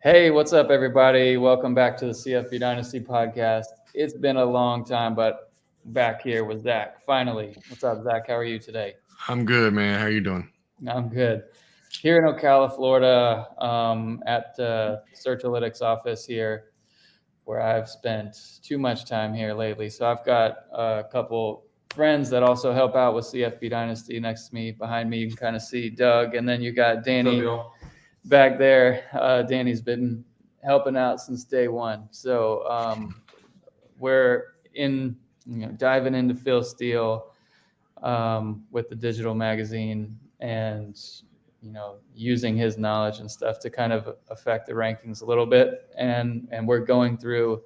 Hey, what's up, everybody? Welcome back to the CFB Dynasty podcast. It's been a long time, but back here with Zach. Finally, what's up, Zach? How are you today? I'm good, man. How you doing? I'm good. Here in Ocala, Florida, at Searchalytics office here, where I've spent too much time here lately. So I've got a couple friends that also help out with CFB Dynasty next to me. Behind me, you can kind of see Doug, and then you got Danny back there. Danny's been helping out since day one. So we're diving into Phil Steele with the digital magazine and using his knowledge and stuff to kind of affect the rankings a little bit. And we're going through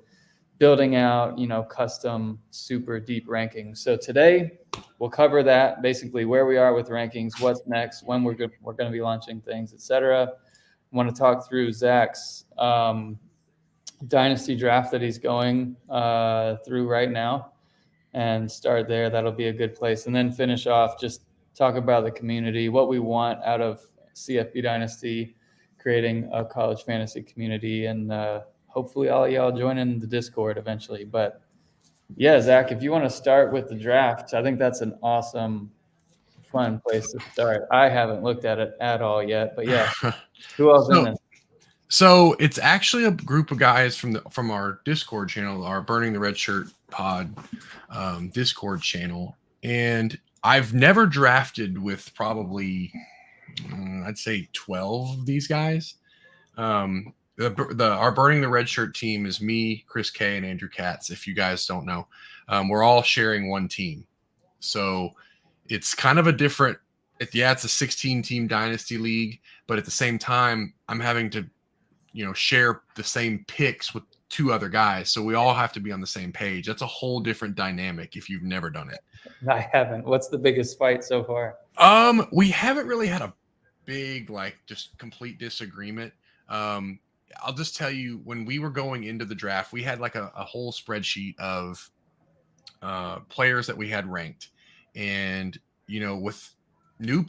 building out custom super deep rankings. So today we'll cover that, basically where we are with rankings, what's next, when we're going to be launching things, etc. I want to talk through Zach's dynasty draft that he's going through right now and start there. That'll be a good place. And then finish off, just talk about the community, what we want out of CFB Dynasty, creating a college fantasy community, and hopefully all y'all join in the Discord eventually. But yeah, Zach, if you want to start with the draft, I think that's an awesome, fun place to start. I haven't looked at it at all yet, but yeah. Who else in this? So it's actually a group of guys from our Discord channel, our Burning the Red Shirt Pod Discord channel, and I've never drafted with probably I'd say 12 of these guys. Our Burning the Red Shirt team is me, Chris K, and Andrew Katz. If you guys don't know, we're all sharing one team, so it's kind of a different. It's a 16-team dynasty league, but at the same time, I'm having to, share the same picks with two other guys, so we all have to be on the same page. That's a whole different dynamic if you've never done it. I haven't. What's the biggest fight so far? We haven't really had a big, just complete disagreement. I'll just tell you, when we were going into the draft, we had a whole spreadsheet of players that we had ranked, and with new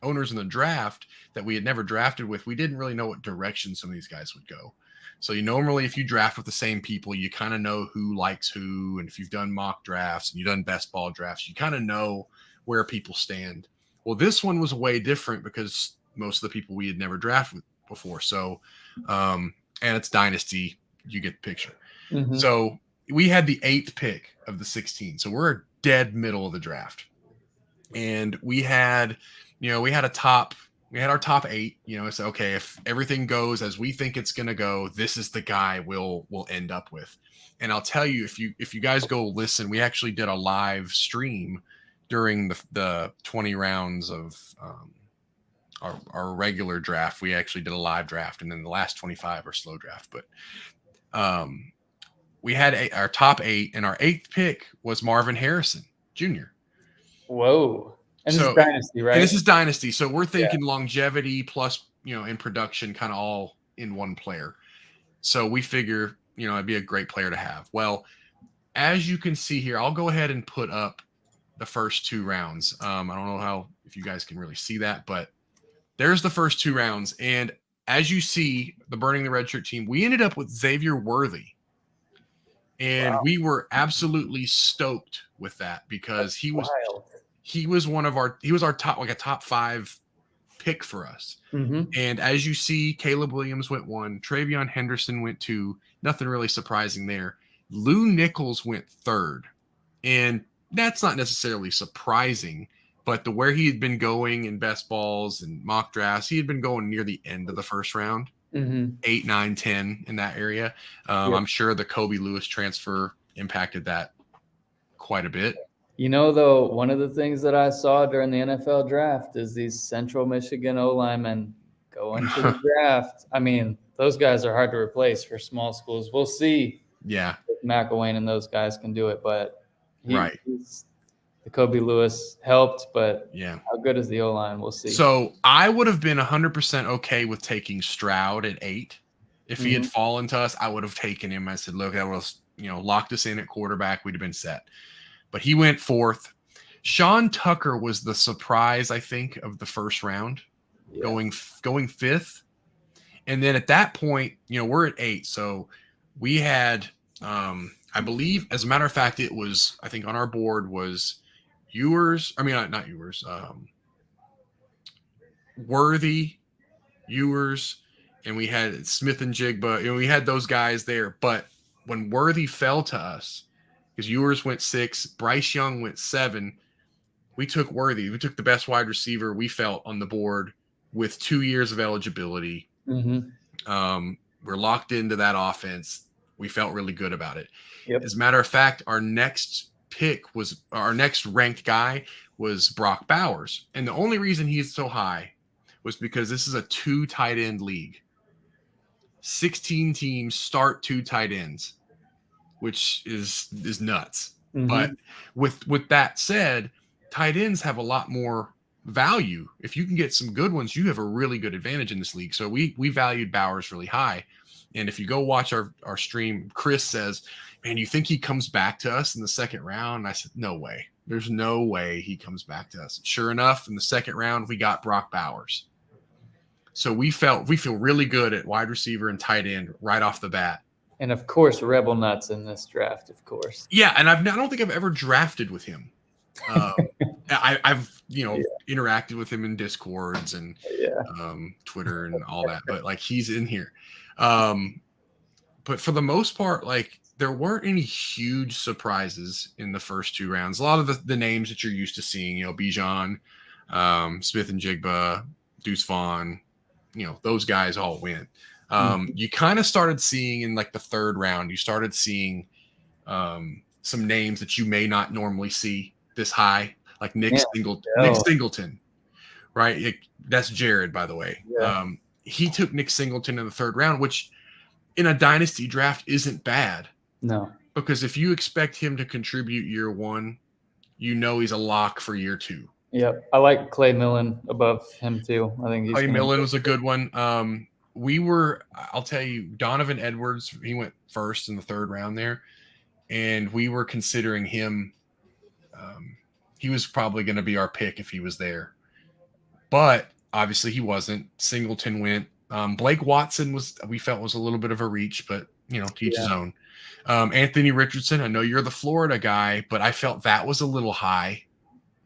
owners in the draft that we had never drafted with, we didn't really know what direction some of these guys would go. So normally if you draft with the same people, you kind of know who likes who, and if you've done mock drafts and you've done best ball drafts, you kind of know where people stand. Well, this one was way different because most of the people we had never drafted before. So, and it's dynasty, you get the picture. Mm-hmm. So we had the 8th pick of the 16. So we're dead middle of the draft. And we had our top 8, so okay, if everything goes as we think it's going to go, this is the guy we'll end up with. And I'll tell you, if you guys go listen, we actually did a live stream during the 20 rounds of our regular draft. We actually did a live draft, and then the last 25 are slow draft. But we had our top 8, and our 8th pick was Marvin Harrison Jr. Whoa. And this is Dynasty, right? And this is Dynasty. So we're thinking longevity plus, in production, kind of all in one player. So we figure, it'd be a great player to have. Well, as you can see here, I'll go ahead and put up the first 2 rounds. I don't know if you guys can really see that, but there's the first 2 rounds. And as you see, the Burning the Red Shirt team, we ended up with Xavier Worthy. And we were absolutely stoked with that because he was our top, a top 5 pick for us. Mm-hmm. And as you see, Caleb Williams went 1, Travion Henderson went 2, nothing really surprising there. Lou Nichols went 3rd. And that's not necessarily surprising, but where he had been going in best balls and mock drafts, he had been going near the end of the first round. Mm-hmm. 8, 9, 10 in that area. I'm sure the Kobe Lewis transfer impacted that quite a bit. Though, one of the things that I saw during the NFL draft is these Central Michigan O-linemen going to the draft. I mean, those guys are hard to replace for small schools. We'll see if McElwain and those guys can do it, but the Kobe Lewis helped, but how good is the O-line? We'll see. So I would have been 100% okay with taking Stroud at 8. If he had fallen to us, I would have taken him. I said, look, that would have locked us in at quarterback. We'd have been set. But he went 4th. Sean Tucker was the surprise, I think, of the first round, going 5th. And then at that point, we're at 8. So we had, I believe, as a matter of fact, it was, I think on our board was not Ewers, Worthy, Ewers, and we had Smith and Jigba. We had those guys there. But when Worthy fell to us, because Ewers went 6, Bryce Young went 7, we took Worthy. We took the best wide receiver we felt on the board with 2 years of eligibility. Mm-hmm. We're locked into that offense. We felt really good about it. Yep. As a matter of fact, our next ranked guy was Brock Bowers. And the only reason he's so high was because this is a 2 tight end league. 16 teams start 2 tight ends, which is nuts. Mm-hmm. But with that said, tight ends have a lot more value. If you can get some good ones, you have a really good advantage in this league. So we valued Bowers really high. And if you go watch our stream, Chris says, man, you think he comes back to us in the second round? And I said, no way. There's no way he comes back to us. Sure enough, in the second round, we got Brock Bowers. So we feel really good at wide receiver and tight end right off the bat. And of course, Rebel Nuts in this draft, of course. Yeah, and I don't think I've ever drafted with him. I've interacted with him in Discords and Twitter and all that, but like he's in here. But for the most part, like there weren't any huge surprises in the first 2 rounds. A lot of the names that you're used to seeing, Bijan, Smith and Jigba, Deuce Vaughn, those guys all went. You kind of started seeing in like the 3rd round, you started seeing some names that you may not normally see this high, like Nick Singleton, right? That's Jared, by the way. Yeah. He took Nick Singleton in the 3rd round, which in a dynasty draft isn't bad. No. Because if you expect him to contribute year 1, he's a lock for year 2. Yep. I like Clay Millen above him too. I think Clay Millen was a good one. I'll tell you, Donovan Edwards, he went first in the 3rd round there. And we were considering him. He was probably going to be our pick if he was there. But obviously he wasn't. Singleton went. Blake Watson we felt was a little bit of a reach, but to each his own. Anthony Richardson, I know you're the Florida guy, but I felt that was a little high.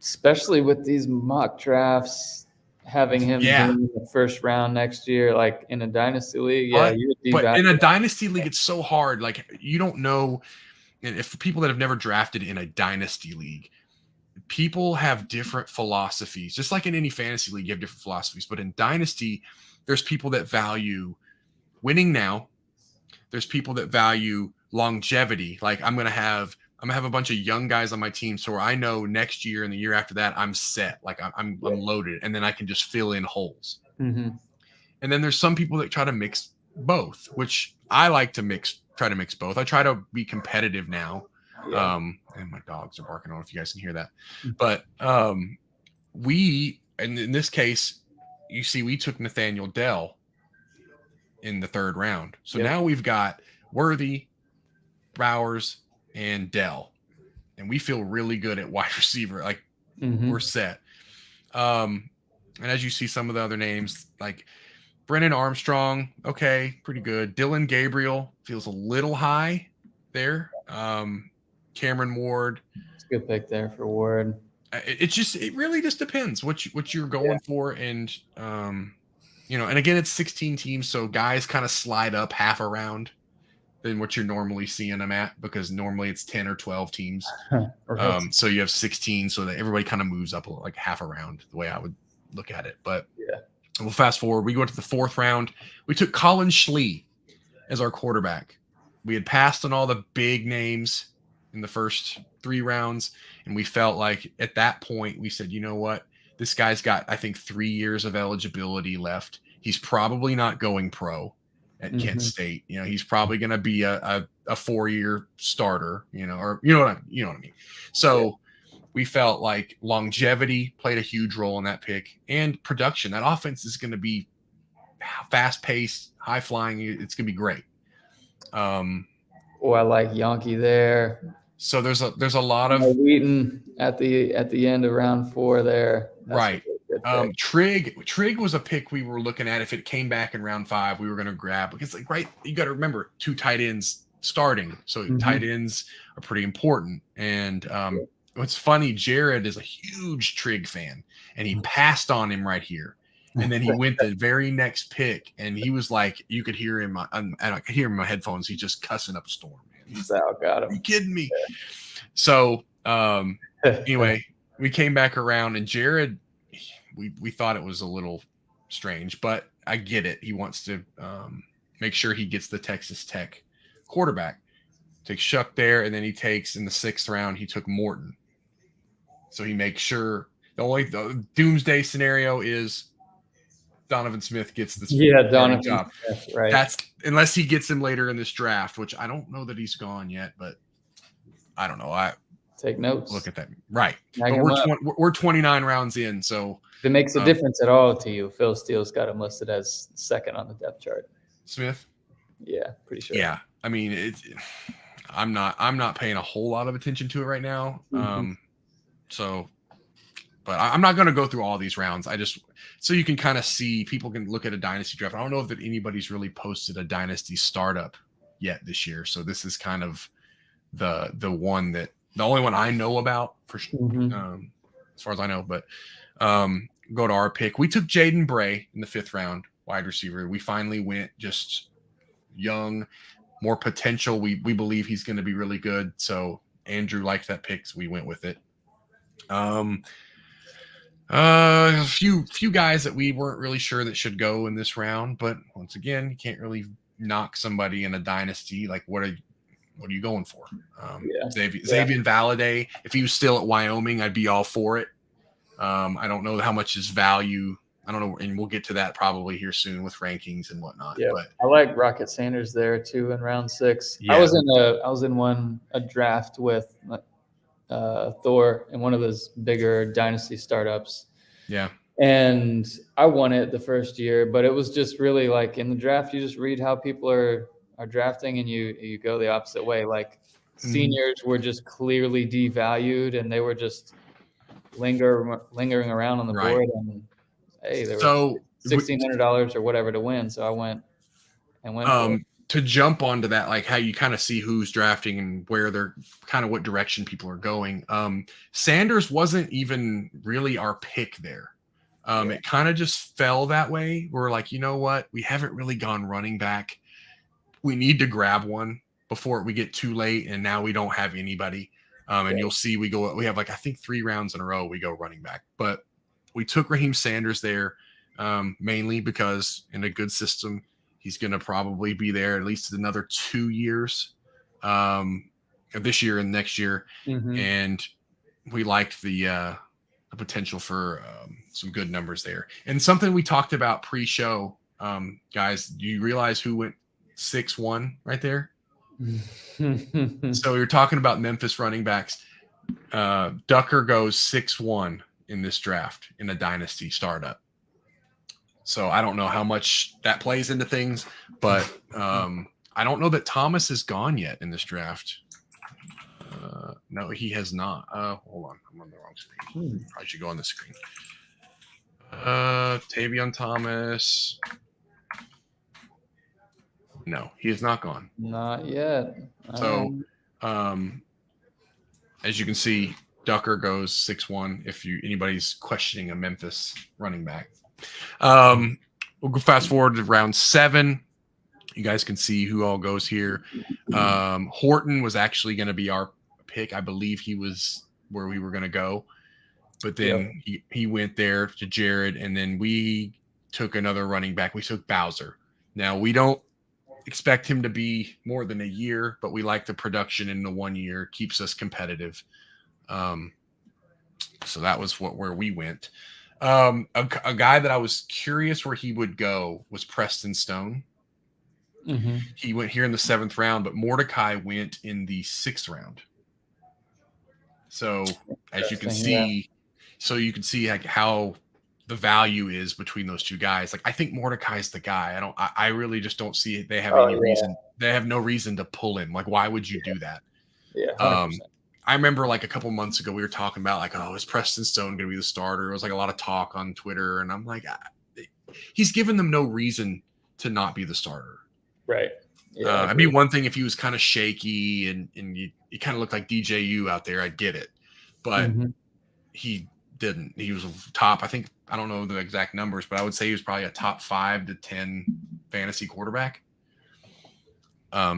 Especially with these mock drafts, having him in the 1st round next year, like in a dynasty league. Yeah, but in a dynasty league, it's so hard. Like you don't know. And if people that have never drafted in a dynasty league, people have different philosophies. Just like in any fantasy league, you have different philosophies. But in dynasty, there's people that value winning now. There's people that value longevity. Like I'm gonna have a bunch of young guys on my team, so I know next year and the year after that I'm set. Like I'm loaded, and then I can just fill in holes. Mm-hmm. And then there's some people that try to mix both, which I like to try to mix both. I try to be competitive now. Yeah. And my dogs are barking. I don't know if you guys can hear that. But and in this case, you see, we took Nathaniel Dell in the 3rd round. So now we've got Worthy, Bowers, and Dell. And we feel really good at wide receiver. Like we're set. And as you see some of the other names, like Brennan Armstrong, okay, pretty good. Dylan Gabriel feels a little high there. Cameron Ward. It's a good pick there for Ward. It really just depends what you're going for. And, and again, it's 16 teams. So guys kind of slide up half a round than what you're normally seeing them at, because normally it's 10 or 12 teams. So you have 16, so that everybody kind of moves up like half a round, the way I would look at it. But we'll fast forward. We go to the 4th round. We took Colin Schlee as our quarterback. We had passed on all the big names in the first 3 rounds, and we felt like at that point we said, you know what? This guy's got, I think, 3 years of eligibility left. He's probably not going pro at Kent State. He's probably going to be a 4-year starter, or you know what I mean? So we felt like longevity played a huge role in that pick, and production. That offense is going to be fast paced, high flying. It's going to be great. I like Yankee there. So there's a lot of Wheaton at the end of round 4 there. That's right. Good pick. Trig was a pick we were looking at. If it came back in round 5, we were going to grab, because like, right, you got to remember 2 tight ends starting. So tight ends are pretty important. And what's funny, Jared is a huge Trig fan, and he passed on him right here. And then he went the very next pick, and he was like, you could hear him, and I could hear him in my headphones. He's just cussing up a storm, man. He's Sal got him. Are you kidding me? Yeah. So anyway, we came back around, and Jared, we thought it was a little strange, but I get it. He wants to make sure he gets the Texas Tech quarterback. Takes Shuck there, and then he takes, in the 6th round, he took Morton. So he makes sure the doomsday scenario is Donovan Smith gets this. Yeah, Donovan job. Smith, right. That's unless he gets him later in this draft, which I don't know that he's gone yet, but I don't know. I take notes. Look at that. Right. But we're 29 rounds in, so if it makes a difference at all to you, Phil Steele's got him listed as 2nd on the depth chart. Smith? Yeah, pretty sure. Yeah. I mean, I'm not paying a whole lot of attention to it right now. But I'm not going to go through all these rounds. So you can kind of see, people can look at a dynasty draft. I don't know if anybody's really posted a dynasty startup yet this year. So this is kind of the only one I know about for as far as I know. But go to our pick. We took Jaden Bray in the 5th round, wide receiver. We finally went just young, more potential. We believe he's going to be really good. So Andrew liked that pick, so we went with it. A few guys that we weren't really sure that should go in this round, but once again, you can't really knock somebody in a dynasty. Like, what are you going for? Xavier Valade, if he was still at Wyoming, I'd be all for it. I don't know how much his value. I don't know, and we'll get to that probably here soon with rankings and whatnot. Yeah, but I like Rocket Sanders there too in round 6. Yeah. I was in a draft with Thor in one of those bigger dynasty startups. Yeah. And I won it the first year, but it was just really like in the draft, you just read how people are drafting, and you go the opposite way. Like seniors were just clearly devalued, and they were just lingering around on the board. And hey, there was $1,600 or whatever to win. So I went for it. To jump onto that, like how you kind of see who's drafting and where they're kind of what direction people are going. Sanders wasn't even really our pick there. It kind of just fell that way. We're like, you know what? We haven't really gone running back. We need to grab one before we get too late. And now we don't have anybody. And you'll see we have like, I think 3 rounds in a row, we go running back, but we took Raheem Sanders there mainly because in a good system, he's going to probably be there at least another 2 years, this year and next year. And we like the potential for some good numbers there. And something we talked about pre-show, guys, do you realize who went 6-1 right there? So you're talking about Memphis running backs. Ducker goes 6-1 in this draft in a dynasty startup. So I don't know how much that plays into things, but I don't know that Thomas is gone yet in this draft. No, he has not. Hold on. I'm on the wrong screen. I should go on the screen. Tavion Thomas. No, he is not gone. Not yet. So, as you can see, Ducker goes 6-1 if anybody's questioning a Memphis running back. We'll go fast forward to round 7. You guys can see who all goes here. Horton was actually going to be our pick. I believe he was where we were going to go, but then he went there to Jared, and then we took another running back. We took Bowser. Now we don't expect him to be more than a year, but we like the production in the 1 year, keeps us competitive. So that was where we went. A guy that I was curious where he would go was Preston Stone. He went here in the 7th round, but Mordecai went in the 6th round. So as you can see, you can see like how the value is between those two guys. Like I think Mordecai's the guy. I really just don't see it. They have any reason. They have no reason to pull him. Like why would you do that? Yeah. 100%. I remember like a couple months ago, we were talking about like, oh, is Preston Stone going to be the starter? It was like a lot of talk on Twitter. And I'm like, he's given them no reason to not be the starter. Right. Yeah, it'd be one thing if he was kind of shaky and you kind of looked like DJU out there. I'd get it. But he didn't. He was top, I think, I don't know the exact numbers, but I would say he was probably a top 5 to 10 fantasy quarterback.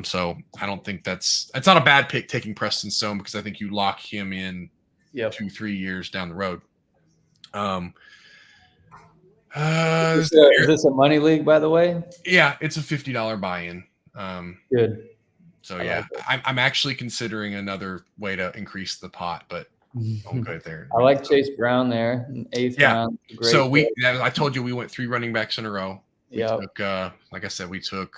So I don't think it's not a bad pick taking Preston Stone, because I think you lock him in 2-3 years down the road. Is this a money league, by the way? Yeah, it's a $50 buy-in. Good. So yeah, I'm actually considering another way to increase the pot, but I'll go there. I like Chase Brown there, 8th round. So I told you we went 3 running backs in a row. We took, like I said, we took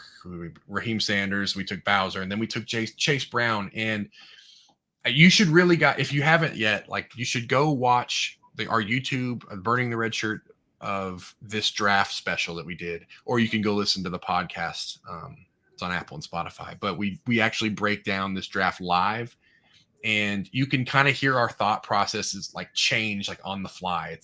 Raheem Sanders, we took Bowser, and then we took Chase Brown. And you should really if you haven't yet, like, you should go watch our YouTube Burning the Red Shirt of this draft special that we did, or you can go listen to the podcast. It's on Apple and Spotify, but we actually break down this draft live, and you can kind of hear our thought processes like change like on the fly.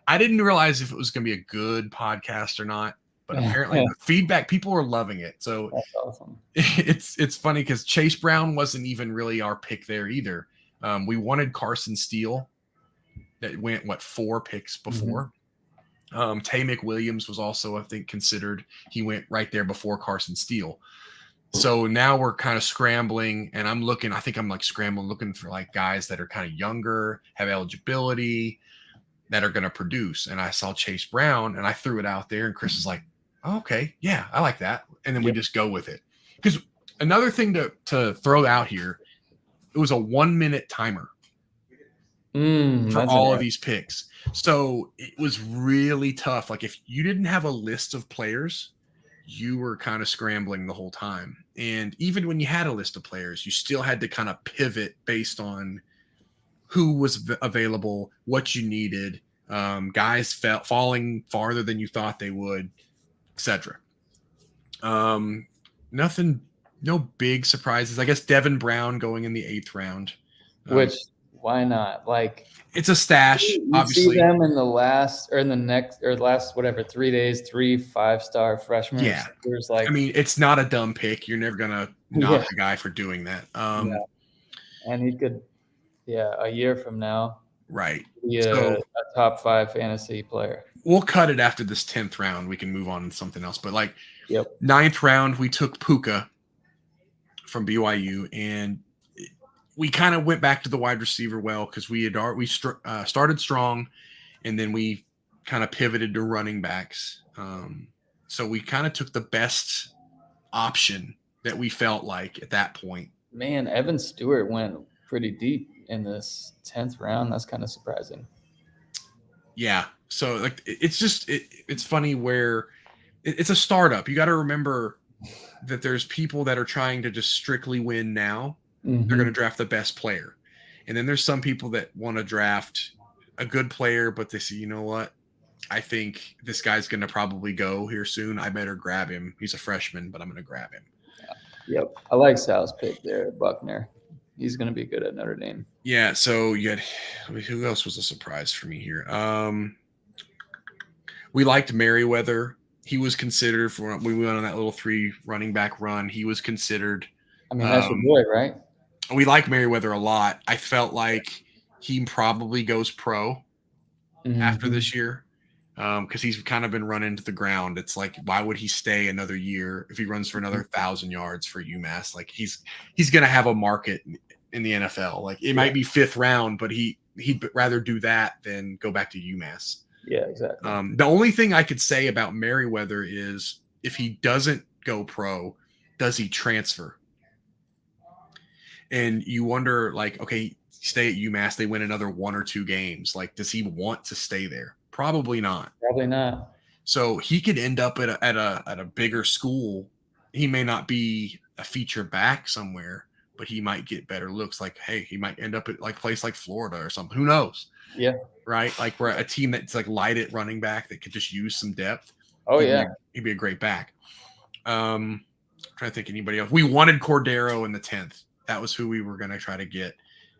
I didn't realize if it was going to be a good podcast or not, but apparently the feedback, people are loving it. So that's awesome. It's funny because Chase Brown wasn't even really our pick there either. We wanted Carson Steele that went 4 picks before. Tay McWilliams was also, I think, considered. He went right there before Carson Steele. So now we're kind of scrambling, and I'm looking for like guys that are kind of younger, have eligibility, that are going to produce. And I saw Chase Brown, and I threw it out there, and Chris is like, oh, okay, yeah, I like that. And then we just go with it. Because another thing to throw out here, it was a 1-minute timer for all of these picks. So it was really tough. Like, if you didn't have a list of players, you were kind of scrambling the whole time. And even when you had a list of players, you still had to kind of pivot based on who was available, what you needed, guys falling farther than you thought they would, etc. Nothing, no big surprises. I guess Devin Brown going in the 8th round. Which, why not? Like, it's a stash. Obviously, see them in the last 3 days, 3 5-star freshmen. Yeah, there's like, I mean, it's not a dumb pick. You're never gonna knock the guy for doing that. And he could, a year from now, right? Be a top 5 fantasy player. We'll cut it after this 10th round. We can move on to something else. But like, 9th round, we took Puka from BYU, and we kind of went back to the wide receiver because we started strong, and then we kind of pivoted to running backs. So we kind of took the best option that we felt like at that point. Man, Evan Stewart went pretty deep in this 10th round. That's kind of surprising. Yeah. So like, it's just, it's funny where it's a startup. You got to remember that there's people that are trying to just strictly win now. They're going to draft the best player. And then there's some people that want to draft a good player, but they say, you know what? I think this guy's going to probably go here soon. I better grab him. He's a freshman, but I'm going to grab him. Yep. I like Sal's pick there, Buckner. He's going to be good at Notre Dame. Yeah. So you had, who else was a surprise for me here? We liked Merriweather. He was considered we went on that little 3 running back run. He was considered. I mean, that's your boy, right? We like Merriweather a lot. I felt like he probably goes pro after this year because he's kind of been run into the ground. It's like, why would he stay another year if he runs for another 1,000 yards for UMass? Like, he's going to have a market in the NFL. Like, it might be 5th round, but he'd rather do that than go back to UMass. Yeah, exactly. The only thing I could say about Merriweather is if he doesn't go pro, does he transfer? And you wonder, like, okay, stay at UMass, they win another 1 or 2 games. Like, does he want to stay there? Probably not. Probably not. So he could end up at a bigger school. He may not be a feature back somewhere, but he might get better looks. Like, hey, he might end up at like a place like Florida or something. Who knows? Yeah. Right. Like, we're a team that's like light at running back that could just use some depth. Oh, he'd be a great back. I'm trying to think anybody else. We wanted Cordero in the 10th. That was who we were going to try to get.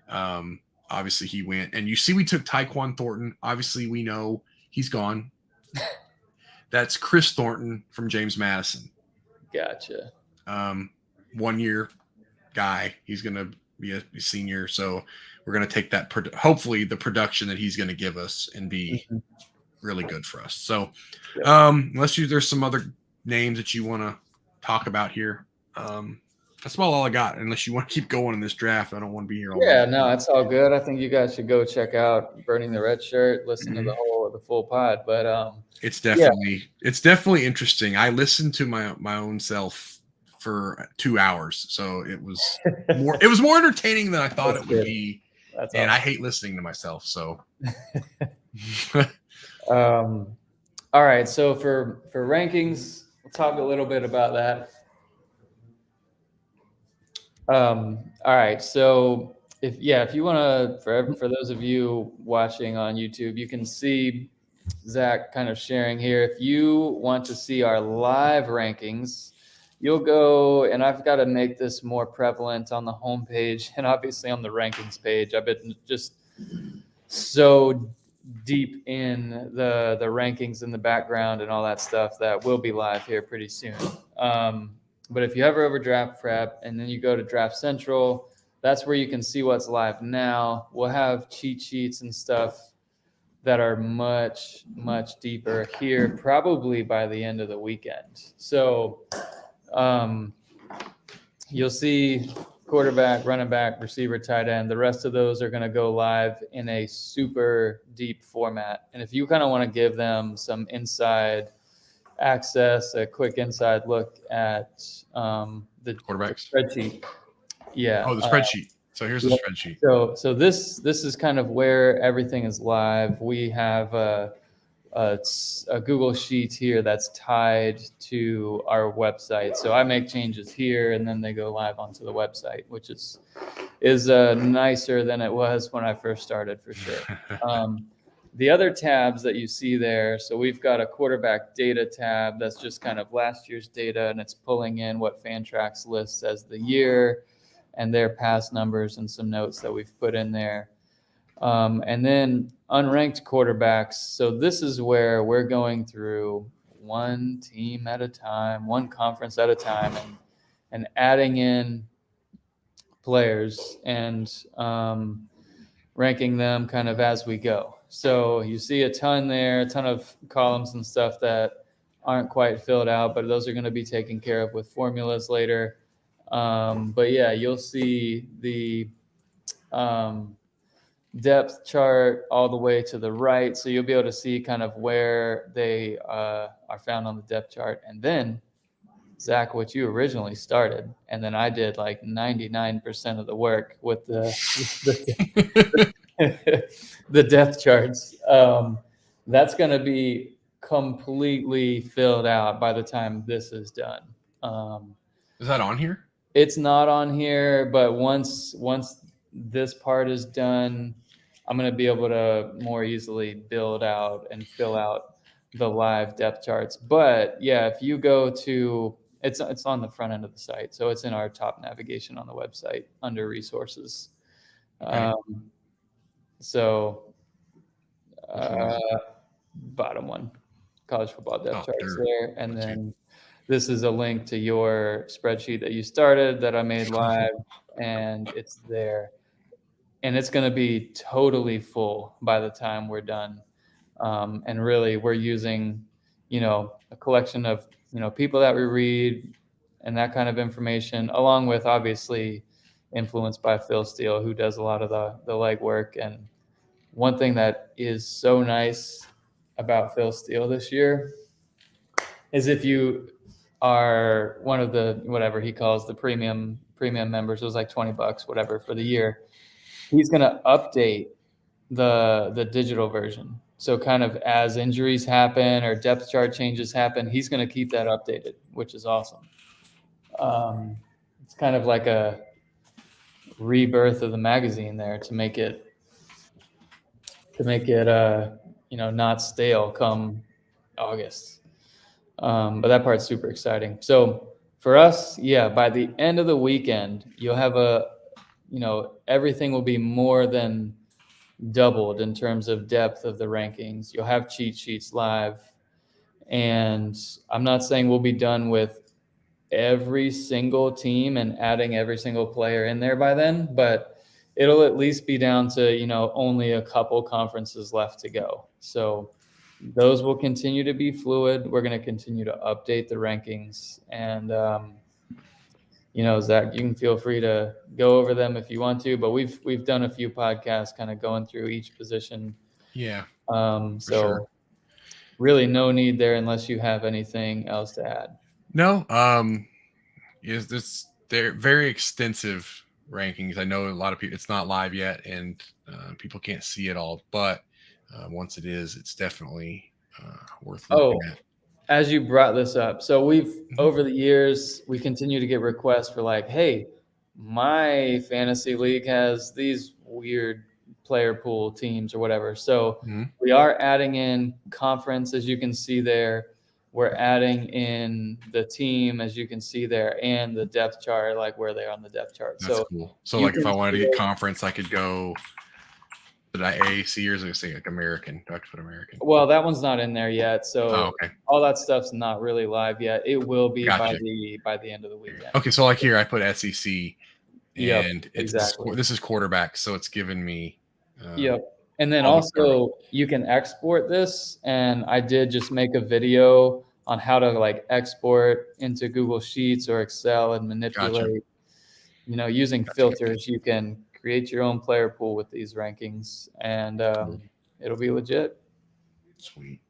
Obviously he went, and you see we took Tyquan Thornton. Obviously we know he's gone. That's Chris Thornton from James Madison. Gotcha. 1 year guy. He's going to be a senior. So we're going to take that, hopefully the production that he's going to give us and be really good for us. So unless there's some other names that you want to talk about here. That's about all I got. Unless you want to keep going in this draft, I don't want to be here all Yeah, night. no, it's all good. I think you guys should go check out Burning the Red Shirt, listen to the full pod. But it's definitely interesting. I listened to my own self for 2 hours, so it was more entertaining than I thought it would be. That's and awesome. I hate listening to myself. So, all right. So for rankings, we'll talk a little bit about that. All right. So if you want to, for those of you watching on YouTube, you can see Zach kind of sharing here. If you want to see our live rankings, you'll go, and I've got to make this more prevalent on the homepage and obviously on the rankings page. I've been just so deep in the rankings in the background and all that stuff that will be live here pretty soon. But if you hover over Draft Prep and then you go to Draft Central, that's where you can see what's live now. We'll have cheat sheets and stuff that are much, much deeper here, probably by the end of the weekend. So you'll see quarterback, running back, receiver, tight end. The rest of those are going to go live in a super deep format. And if you kind of want to give them some inside access, a quick inside look at the quarterbacks spreadsheet. Yeah. Oh, the spreadsheet. So here's the spreadsheet. So this is kind of where everything is live. We have a Google Sheet here that's tied to our website. So I make changes here, and then they go live onto the website, which is nicer than it was when I first started, for sure. The other tabs that you see there, so we've got a quarterback data tab that's just kind of last year's data, and it's pulling in what Fantrax lists as the year and their past numbers and some notes that we've put in there. And then unranked quarterbacks. So this is where we're going through one team at a time, one conference at a time, and adding in players and ranking them kind of as we go. So you see a ton there, a ton of columns and stuff that aren't quite filled out, but those are going to be taken care of with formulas later. But yeah, you'll see the depth chart all the way to the right. So you'll be able to see kind of where they are found on the depth chart. And then, Zach, what you originally started, and then I did like 99% of the work with the depth charts. That's going to be completely filled out by the time this is done. Is that on here? It's not on here, but once this part is done, I'm going to be able to more easily build out and fill out the live depth charts. But yeah, if you go to, it's on the front end of the site. So it's in our top navigation on the website under resources. Okay. Bottom one, college football depth charts there. And then this is a link to your spreadsheet that you started that I made live, and it's there. And it's going to be totally full by the time we're done. And really, we're using, a collection of, people that we read and that kind of information, along with obviously influenced by Phil Steele, who does a lot of the legwork. And one thing that is so nice about Phil Steele this year is if you are one of the, whatever he calls the premium members, it was like $20, whatever, for the year. He's going to update the digital version. So kind of as injuries happen or depth chart changes happen, he's going to keep that updated, which is awesome. It's kind of like a rebirth of the magazine there to make it not stale come August. But that part's super exciting. So for us, by the end of the weekend, you'll have everything will be more than doubled in terms of depth of the rankings. You'll have cheat sheets live. And I'm not saying we'll be done with every single team and adding every single player in there by then, but it'll at least be down to, only a couple conferences left to go. So those will continue to be fluid. We're going to continue to update the rankings. And, Zach, you can feel free to go over them if you want to, but we've done a few podcasts kind of going through each position. Yeah. So sure. Really no need there unless you have anything else to add. No. They're very extensive rankings. I know a lot of people, it's not live yet and people can't see it all, but once it is, it's definitely worth looking at. As you brought this up, so over the years, we continue to get requests for like, hey, my fantasy league has these weird player pool teams or whatever. So we are adding in conference, as you can see there. We're adding in the team, as you can see there, and the depth chart, like where they are on the depth chart. That's cool. So like if I wanted to get conference, I could go, did I AAC or is it say like American? Do I have to put American? Well, that one's not in there yet. So okay. All that stuff's not really live yet. It will be Gotcha. by the end of the weekend. Okay, so like here I put SEC and exactly. This is quarterback, so it's given me And then also you can export this, and I did just make a video on how to like export into Google Sheets or Excel and manipulate. Gotcha. Using filters, you can create your own player pool with these rankings, and it'll be legit. Sweet.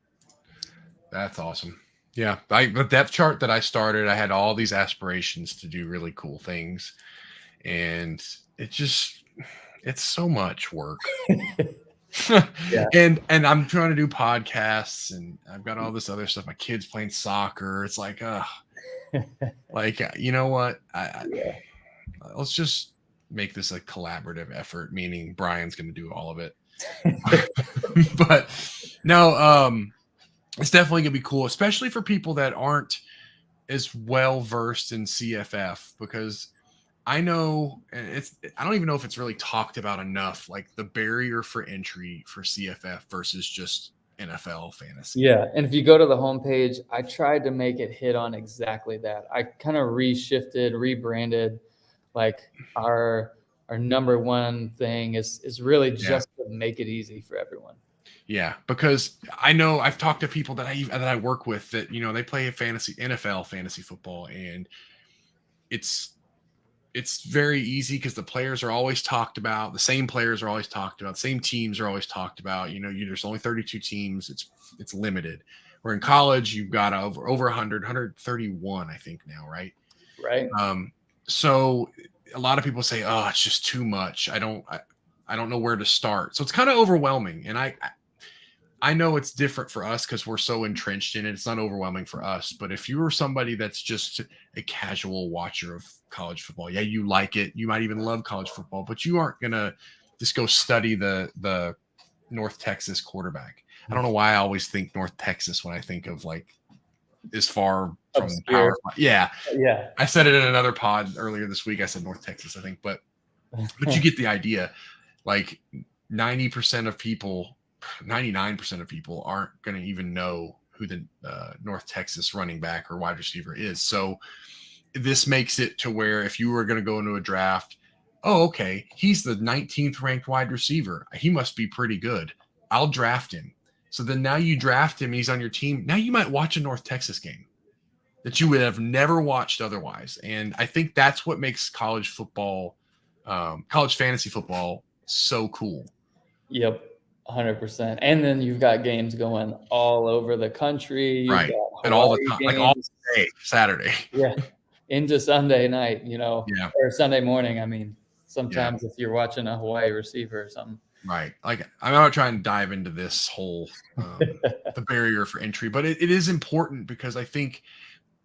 That's awesome. Yeah, the depth chart that I started, I had all these aspirations to do really cool things, and it's so much work. Yeah. And I'm trying to do podcasts, and I've got all this other stuff. My kids playing soccer. It's like, like, you know what? Let's just make this a collaborative effort, meaning Brian's going to do all of it. But no, it's definitely going to be cool, especially for people that aren't as well versed in CFF, because I know I don't even know if it's really talked about enough, like the barrier for entry for CFF versus just NFL fantasy. Yeah. And if you go to the homepage, I tried to make it hit on exactly that. I kind of rebranded, like our number one thing is really just to make it easy for everyone. Yeah, because I know I've talked to people that I work with that, they play NFL fantasy football, and it's very easy because the players are always talked about. The same players are always talked about. The same teams are always talked about. There's only 32 teams. It's limited. Where in college, you've got over 100, 131, I think now, right? Right. So a lot of people say, "Oh, it's just too much. I don't know where to start." So it's kind of overwhelming. And I know it's different for us because we're so entrenched in it. It's not overwhelming for us. But if you were somebody that's just a casual watcher of college football, yeah, you like it. You might even love college football, but you aren't going to just go study the North Texas quarterback. I don't know why I always think North Texas when I think of like as far from Power. Yeah. I said it in another pod earlier this week. I said North Texas, I think, but you get the idea. Like 99% of people aren't going to even know who the North Texas running back or wide receiver is. So this makes it to where if you were going to go into a draft, oh, okay, he's the 19th ranked wide receiver. He must be pretty good. I'll draft him. So then now you draft him, he's on your team. Now you might watch a North Texas game that you would have never watched otherwise. And I think that's what makes college football, college fantasy football so cool. Yep. 100%. And then you've got games going all over the country. Right. And all the time, like all day, Saturday. Yeah. Into Sunday night, or Sunday morning. I mean, sometimes if you're watching a Hawaii receiver or something. Right. Like I'm not trying to dive into this whole, the barrier for entry, but it is important because I think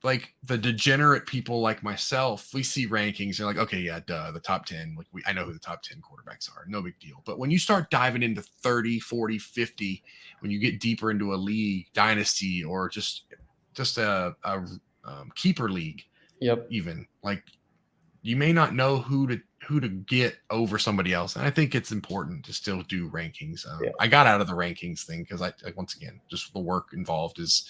like the degenerate people like myself, we see rankings and like, okay, yeah, duh, the top 10, like I know who the top 10 quarterbacks are. No big deal. But when you start diving into 30, 40, 50, when you get deeper into a league, dynasty, or just a keeper league, yep, even like you may not know who to to get over somebody else. And I think it's important to still do rankings. Yeah. I got out of the rankings thing because once again, just the work involved is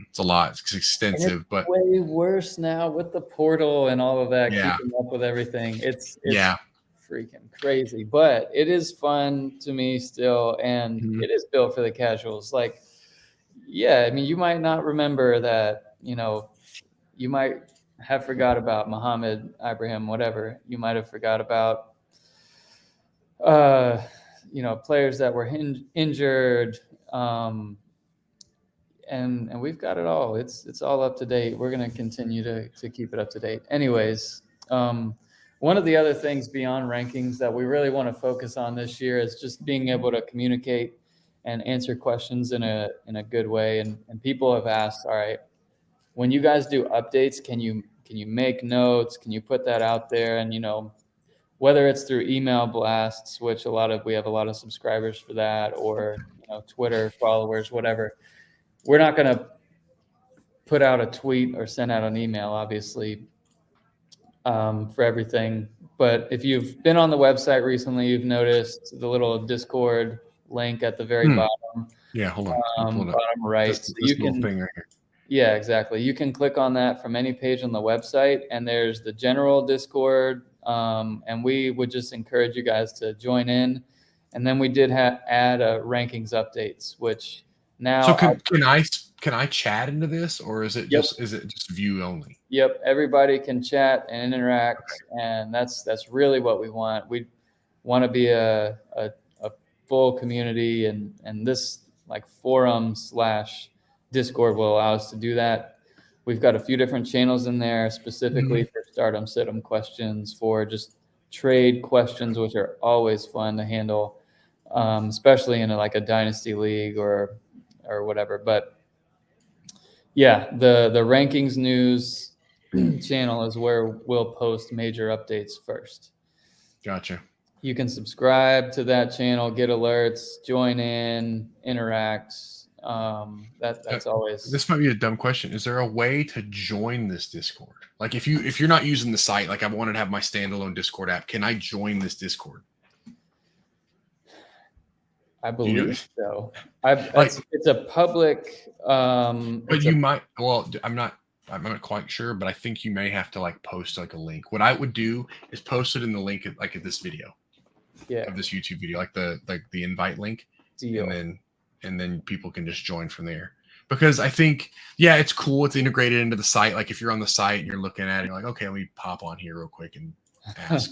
it's a lot. It's extensive, but way worse now with the portal and all of that, yeah, keeping up with everything. It's yeah. freaking crazy, but it is fun to me still, and it is built for the casuals. Like, yeah, I mean, you might not remember that, you might have forgot about Muhammad, Ibrahim, whatever. You might have forgot about, players that were injured, and we've got it all. It's all up to date. We're going to continue to keep it up to date. Anyways, one of the other things beyond rankings that we really want to focus on this year is just being able to communicate and answer questions in a good way. And people have asked, all right, when you guys do updates, can you make notes? Can you put that out there? And, whether it's through email blasts, which we have a lot of subscribers for that, or, Twitter followers, whatever. We're not going to put out a tweet or send out an email, obviously, for everything. But if you've been on the website recently, you've noticed the little Discord link at the very bottom. Yeah, hold on. Bottom right. This little thing right here. Yeah, exactly. You can click on that from any page on the website, and there's the general Discord. And we would just encourage you guys to join in. And then we did add rankings updates, which now. So can I chat into this, or is it just view only? Yep, everybody can chat and interact, and that's really what we want. We want to be a full community, and this like forum/Discord will allow us to do that. We've got a few different channels in there specifically for Stardom Situm questions, for just trade questions, which are always fun to handle, especially in a dynasty league or whatever. But yeah, the rankings news channel is where we'll post major updates first. Gotcha. You can subscribe to that channel, get alerts, join in, interact. That's always. This might be a dumb question. Is there a way to join this Discord? Like if you're not using the site, like I wanted to have my standalone Discord app, can I join this Discord? I believe so. It's a public. But you might. Well, I'm not quite sure, but I think you may have to post a link. What I would do is post it in the link at this video. Yeah. Of this YouTube video, the invite link, Deal. and then people can just join from there. Because I think, yeah, it's cool. It's integrated into the site. Like if you're on the site and you're looking at it, you're like, okay, let me pop on here real quick and ask.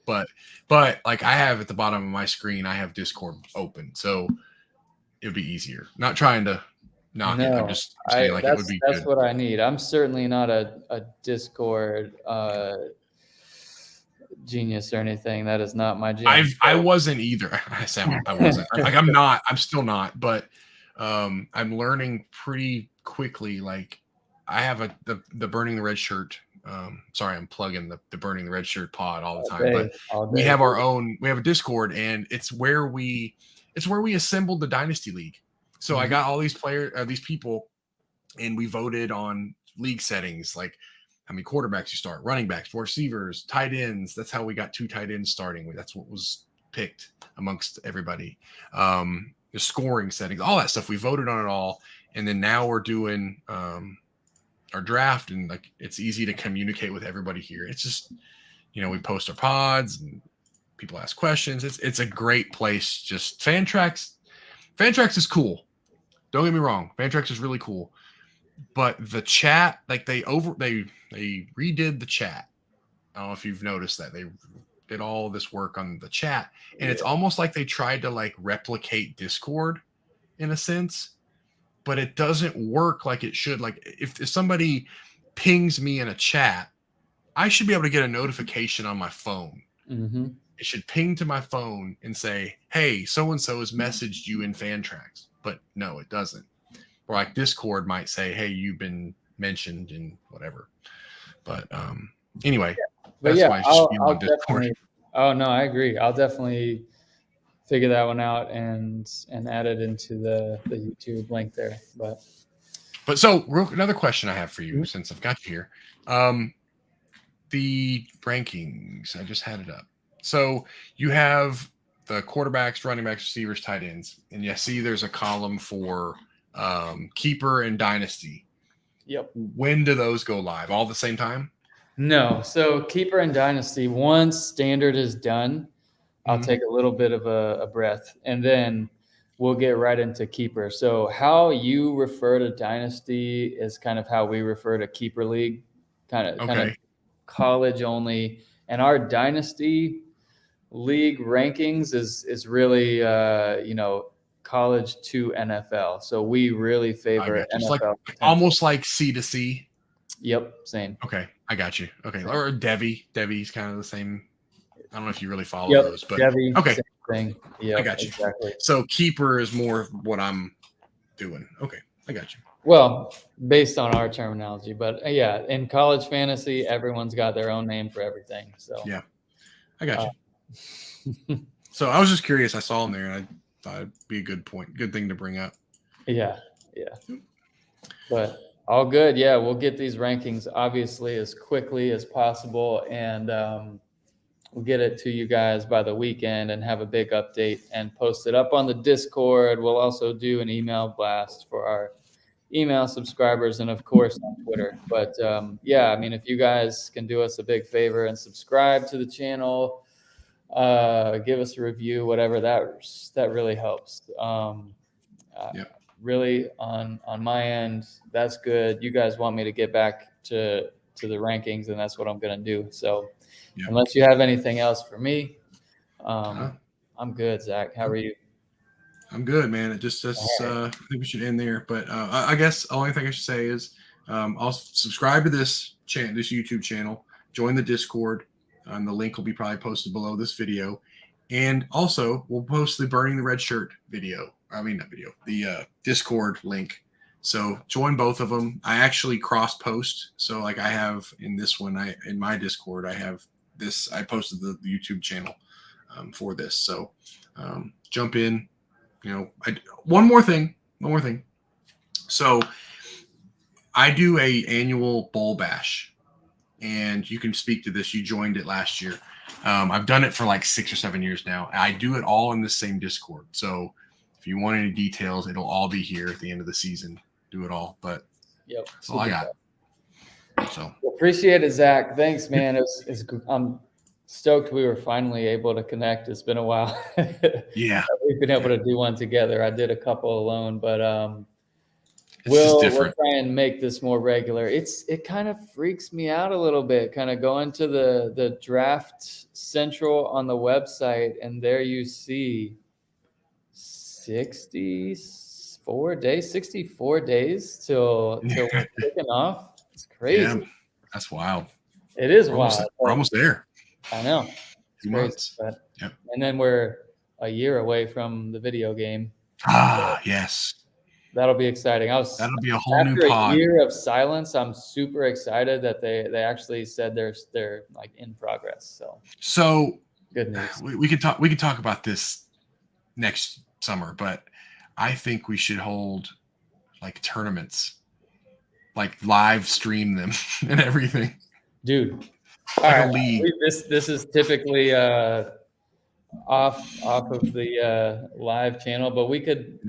But I have at the bottom of my screen, I have Discord open, so it would be easier. Not trying to knock it. I'm just saying it would be good. That's what I need. I'm certainly not a Discord genius or anything. That is not my jam. I wasn't either. I wasn't. I'm not. I'm still not. But I'm learning pretty quickly. I have the Burning the Red Shirt. Sorry, I'm plugging the Burning the Red Shirt pod all the time. But we have our own. We have a Discord, and it's where we assembled the Dynasty League. So I got all these these people, and we voted on league settings, like how many quarterbacks you start, running backs, receivers, tight ends. That's how we got 2 tight ends starting. That's what was picked amongst everybody. The scoring settings, all that stuff. We voted on it all, and then now we're doing our draft, and it's easy to communicate with everybody here. It's just we post our pods and people ask questions. It's a great place. Just Fantrax is cool. Don't get me wrong, Fantrax is really cool. But the chat, they redid the chat. I don't know if you've noticed that they did all this work on the chat, and it's almost like they tried to replicate Discord in a sense, but it doesn't work like it should. If somebody pings me in a chat, I should be able to get a notification on my phone. Mm-hmm. It should ping to my phone and say, "Hey, so and so has messaged you in Fantrax," but no, it doesn't. Or Discord might say, "Hey, you've been mentioned in whatever." But anyway, that's why I should be on Discord. Oh no, I agree. I'll definitely figure that one out and add it into the YouTube link there. But so another question I have for you, since I've got you here. the rankings. I just had it up. So you have the quarterbacks, running backs, receivers, tight ends, and you see there's a column for keeper and dynasty. Yep. When do those go live? All at the same time? No. So keeper and dynasty, once standard is done, I'll take a little bit of a breath, and then we'll get right into keeper. So how you refer to dynasty is kind of how we refer to keeper league, kind of college only. And our dynasty league rankings is really college to NFL. So we really favor NFL. Like, almost like C to C. Yep, same. Okay, I got you. Okay, or Devi's kind of the same. I don't know if you really follow those, but Devi, okay, same thing. Yeah, I got you. Exactly. So keeper is more what I'm doing. Okay, I got you. Well, based on our terminology, but yeah, in college fantasy, everyone's got their own name for everything. So yeah, I got you. So I was just curious. I saw him there, and I thought it'd be a good thing to bring up. Yeah. But all good. Yeah, we'll get these rankings obviously as quickly as possible, and we'll get it to you guys by the weekend and have a big update and post it up on the Discord. We'll also do an email blast for our email subscribers and, of course, on Twitter. But, yeah, I mean, if you guys can do us a big favor and subscribe to the channel, give us a review, whatever, that really helps. Really, on my end, that's good. You guys want me to get back to the rankings, and that's what I'm going to do. So unless you have anything else for me, I'm good, Zach. How are you? I'm good, man. It just I think we should end there. But I guess the only thing I should say is I'll subscribe to this YouTube channel, join the Discord, and the link will be probably posted below this video. And also, we'll post the Burning the Red Shirt video. The Discord link. So join both of them. I actually cross post. So like I have in this one, in my Discord, I have this. I posted the YouTube channel for this. So jump in. One more thing. So I do a annual bowl bash, and you can speak to this. You joined it last year. I've done it for like 6 or 7 years now. I do it all in the same Discord. So if you want any details, it'll all be here at the end of the season. Do it all. But that's all I got. So appreciate it, Zach. Thanks, man. I'm stoked we were finally able to connect. It's been a while. Yeah. We've been able to do one together. I did a couple alone, but we'll try and make this more regular. It kind of freaks me out a little bit, kind of going to the Draft Central on the website, and there you see 64 days till we're kicking off. It's crazy. Yeah, that's wild. It is wild. We're almost there. I know. 2 months. And then we're a year away from the video game. Yes. That'll be exciting. That'll be a whole new pod. After a year of silence, I'm super excited that they actually said they're like in progress. So good news. We can talk about this next summer, but I think we should hold like tournaments, like live stream them and everything. Dude. Like a league. This is typically off of the live channel, but we could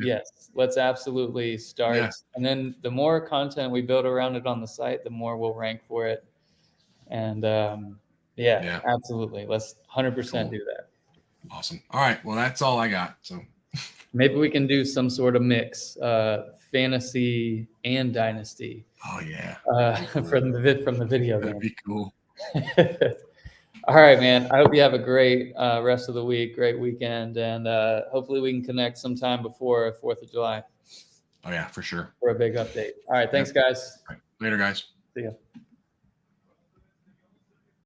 let's absolutely start. And then the more content we build around it on the site, the more we'll rank for it. And absolutely, let's 100% do that. Awesome. All right, well, that's all I got. So maybe we can do some sort of mix, fantasy and dynasty. Oh yeah, cool. from the video game. That'd be cool. All right, man. I hope you have a great rest of the week, great weekend, and hopefully we can connect sometime before 4th of July. Oh, yeah, for sure. For a big update. All right, thanks, guys. All right. Later, guys. See ya.